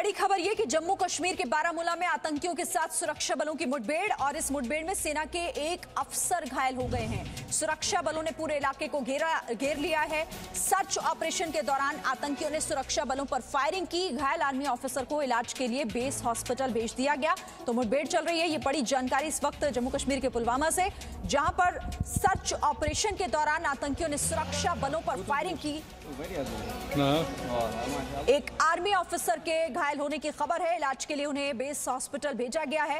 बड़ी खबर यह कि जम्मू कश्मीर के बारामूला में आतंकियों के साथ सुरक्षा बलों की मुठभेड़ और इस मुठभेड़ में सेना के एक अफसर घायल हो गए हैं। सुरक्षा बलों ने पूरे इलाके को घेर लिया है। सर्च ऑपरेशन के दौरान आतंकियों ने सुरक्षा बलों पर फायरिंग की। घायल आर्मी ऑफिसर को इलाज के लिए बेस हॉस्पिटल भेज दिया गया। तो मुठभेड़ चल रही है। ये बड़ी जानकारी इस वक्त जम्मू कश्मीर के पुलवामा से, जहां पर सर्च ऑपरेशन के दौरान आतंकियों ने सुरक्षा बलों पर फायरिंग की। एक आर्मी ऑफिसर के घायल होने की खबर है। इलाज के लिए उन्हें बेस हॉस्पिटल भेजा गया है।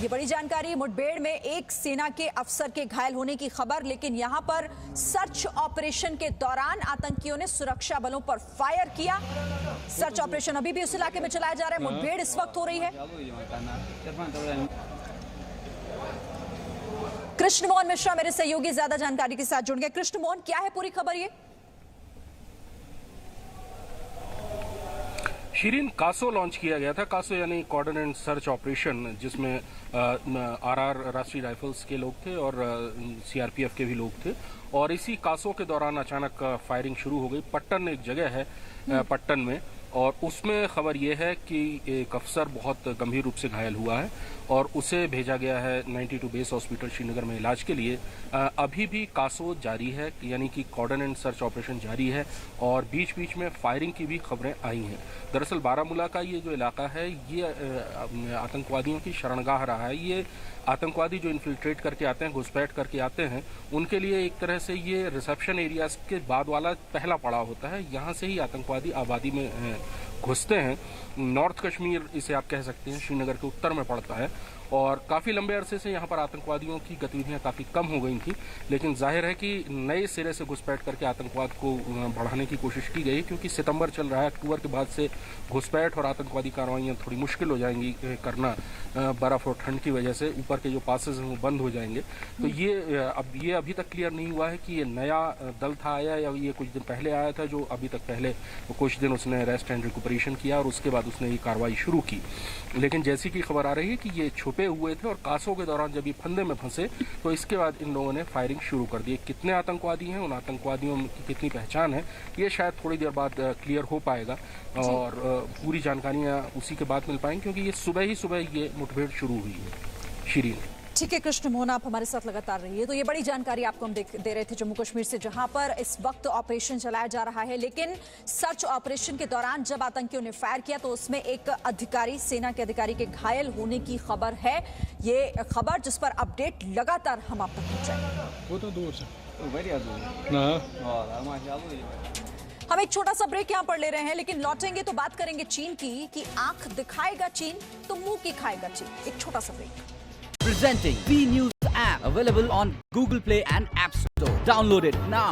ये बड़ी जानकारी। मुठभेड़ में एक सेना के अफसर के घायल होने की खबर, लेकिन यहां पर सर्च ऑपरेशन के दौरान आतंकियों ने सुरक्षा बलों पर फायर किया। सर्च ऑपरेशन अभी भी उस इलाके में चलाया जा रहा है। मुठभेड़ इस वक्त हो रही है। कृष्ण मोहन मिश्रा मेरे सहयोगी ज्यादा जानकारी के साथ जुड़ गए। कृष्ण मोहन, क्या है पूरी खबर? ये शिरीन, कासो लॉन्च किया गया था। कासो यानी कोऑर्डिनेट सर्च ऑपरेशन, जिसमें आरआर राष्ट्रीय राइफल्स के लोग थे और सीआरपीएफ के भी लोग थे। और इसी कासो के दौरान अचानक फायरिंग शुरू हो गई। पट्टन एक जगह है पट्टन में, और उसमें खबर यह है कि एक अफसर बहुत गंभीर रूप से घायल हुआ है और उसे भेजा गया है 92 बेस हॉस्पिटल श्रीनगर में इलाज के लिए। अभी भी कासो जारी है, यानी कि कोऑर्डिनेट सर्च ऑपरेशन जारी है और बीच बीच में फायरिंग की भी खबरें आई हैं। दरअसल बारामूला का ये जो इलाका है, ये आतंकवादियों की शरणगाह रहा है। ये आतंकवादी जो इन्फिल्ट्रेट करके आते हैं, घुसपैठ करके आते हैं, उनके लिए एक तरह से ये रिसेप्शन एरियाज के बाद वाला पहला पड़ाव होता है। यहाँ से ही आतंकवादी आबादी में घुसते हैं। नॉर्थ कश्मीर इसे आप कह सकते हैं, श्रीनगर के उत्तर में पड़ता है और काफ़ी लंबे अरसे से यहाँ पर आतंकवादियों की गतिविधियाँ काफ़ी कम हो गई थी। लेकिन जाहिर है कि नए सिरे से घुसपैठ करके आतंकवाद को बढ़ाने की कोशिश की गई, क्योंकि सितंबर चल रहा है। अक्टूबर के बाद से घुसपैठ और आतंकवादी कार्रवाइयाँ थोड़ी मुश्किल हो जाएंगी करना, बर्फ़ और ठंड की वजह से ऊपर के जो पासेज हैं वो बंद हो जाएंगे। तो ये अभी तक क्लियर नहीं हुआ है कि ये नया दल था आया या ये कुछ दिन पहले आया था, जो अभी तक पहले कुछ दिन उसने रेस्ट एंड रिकूपरेशन किया और उसके बाद उसने ये कार्रवाई शुरू की। लेकिन जैसी कि खबर आ रही है कि ये छुपे हुए थे और कासों के दौरान जब ये फंदे में फंसे तो इसके बाद इन लोगों ने फायरिंग शुरू कर दी। कितने आतंकवादी हैं, उन आतंकवादियों की कितनी पहचान है, ये शायद थोड़ी देर बाद क्लियर हो पाएगा और पूरी जानकारियां उसी के बाद मिल पाएंगी, क्योंकि ये सुबह ये मुठभेड़ शुरू हुई है। शिरीन, ठीक है कृष्ण मोहन, आप हमारे साथ लगातार रहिए। तो ये बड़ी जानकारी आपको हम दे रहे थे जम्मू कश्मीर से, जहां पर इस वक्त ऑपरेशन चलाया जा रहा है। लेकिन सर्च ऑपरेशन के दौरान जब आतंकियों ने फायर किया तो उसमें एक अधिकारी, सेना के अधिकारी के घायल होने की खबर है। ये खबर जिस पर अपडेट लगातार हम आप तक पहुंचाएंगे। वो तो दूर से हम एक छोटा सा ब्रेक यहाँ पर ले रहे हैं, लेकिन लौटेंगे तो बात करेंगे चीन की, कि आंख दिखाएगा चीन तो मुंह की खाएगा चीन। एक छोटा सा break. Presenting B News app, available on Google Play and App Store. Download it now.